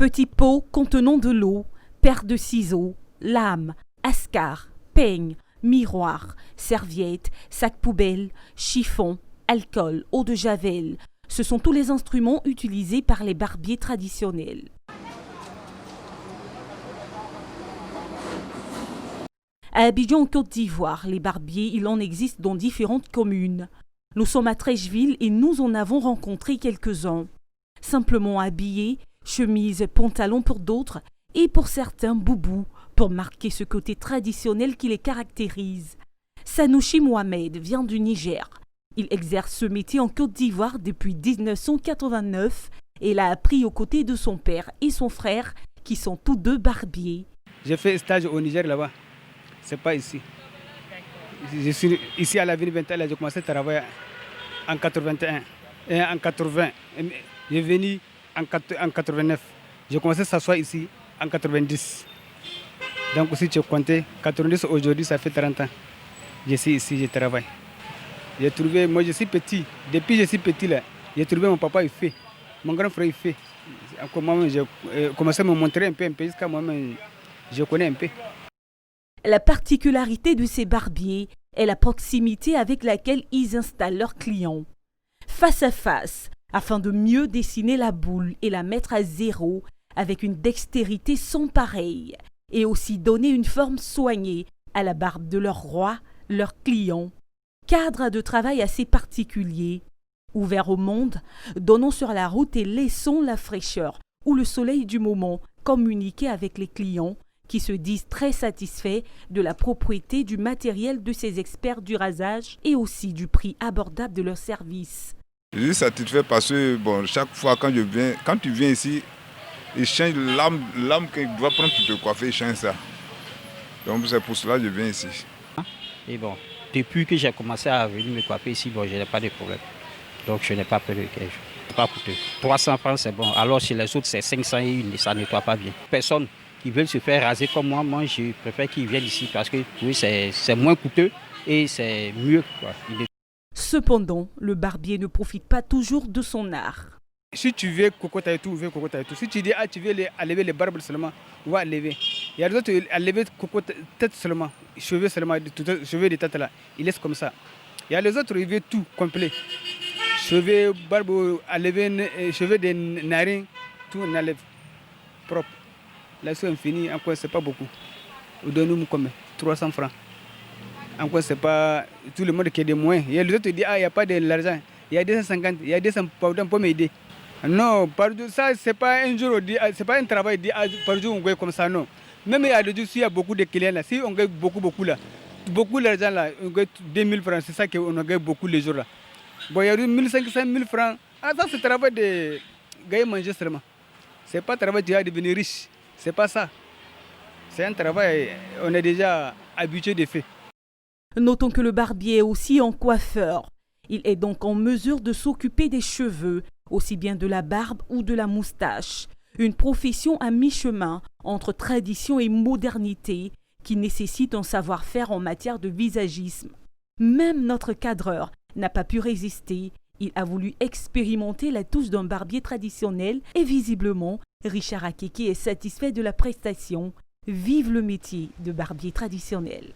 Petit pot contenant de l'eau, paire de ciseaux, lame, ascar, peigne, miroir, serviette, sac poubelle, chiffon, alcool, eau de javel. Ce sont tous les instruments utilisés par les barbiers traditionnels. À Abidjan, en Côte d'Ivoire, les barbiers, il en existe dans différentes communes. Nous sommes à Trècheville et nous en avons rencontré quelques-uns. Simplement habillés, chemise, pantalon pour d'autres et pour certains boubou pour marquer ce côté traditionnel qui les caractérise. Sanouchi Mohamed vient du Niger. Il exerce ce métier en Côte d'Ivoire depuis 1989 et l'a appris aux côtés de son père et son frère qui sont tous deux barbiers. J'ai fait un stage au Niger là-bas. C'est pas ici. Je suis ici à la ville 21, j'ai commencé à travailler en 81 et en 80. J'ai venu en 89. J'ai commencé à s'asseoir ici en 90. Donc si tu comptes 90 aujourd'hui, ça fait 30 ans. Je suis ici, je travaille. J'ai trouvé, moi je suis petit. Depuis que je suis petit là, j'ai trouvé mon papa il fait. Mon grand frère il fait. Moi-même j'ai commencé à me montrer un peu jusqu'à moi-même je connais un peu. La particularité de ces barbiers est la proximité avec laquelle ils installent leurs clients. Face à face, afin de mieux dessiner la boule et la mettre à zéro avec une dextérité sans pareille, et aussi donner une forme soignée à la barbe de leur roi, leurs clients. Cadre de travail assez particulier. Ouvert au monde, donnons sur la route et laissons la fraîcheur ou le soleil du moment communiquer avec les clients qui se disent très satisfaits de la propreté du matériel de ces experts du rasage et aussi du prix abordable de leurs services. Je suis satisfait parce que chaque fois quand tu viens ici, ils changent l'âme qu'il doit prendre pour te coiffer, ils changent ça. Donc c'est pour cela que je viens ici. Et depuis que j'ai commencé à venir me coiffer ici, je n'ai pas de problème. Donc je n'ai pas peur de quelque chose. C'est pas coûteux. 300 francs c'est bon. Alors chez les autres c'est 500 et ça ne nettoie pas bien. Personne qui veulent se faire raser comme moi je préfère qu'ils viennent ici parce que oui, c'est moins coûteux et c'est mieux. Cependant, le barbier ne profite pas toujours de son art. Si tu veux cocoter tout, Si tu dis tu veux lever les barbes seulement, on va lever. Il y a d'autres à lever tête seulement, cheveux seulement, cheveux de tête là, ils laissent comme ça. Il y a les autres, ils veulent tout complet. Cheveux, barbe à lever, cheveux de narines, tout on enlève propre. Là, c'est infini, encore c'est pas beaucoup. On donne comme 300 francs. Encore c'est pas tout le monde qui a des moyens. Il y a les autres qui disent il n'y a pas de l'argent. Il y a 250, il y a 200 pour m'aider. Non, ça c'est pas un jour, c'est pas un travail par jour on gagne comme ça, non. Même il y a des jours s'il y a beaucoup de clients là, si on gagne beaucoup là, beaucoup d'argent là, on gagne 2000 francs, c'est ça qu'on gagne beaucoup les jours là. Il y a 1500, 1000 francs. Ça c'est le travail de gagner manger seulement. C'est pas le travail de devenir riche. C'est pas ça. C'est un travail, on est déjà habitué de faire. Notons que le barbier est aussi un coiffeur. Il est donc en mesure de s'occuper des cheveux, aussi bien de la barbe ou de la moustache. Une profession à mi-chemin entre tradition et modernité qui nécessite un savoir-faire en matière de visagisme. Même notre cadreur n'a pas pu résister. Il a voulu expérimenter la touche d'un barbier traditionnel et visiblement, Richard Akeke est satisfait de la prestation. Vive le métier de barbier traditionnel.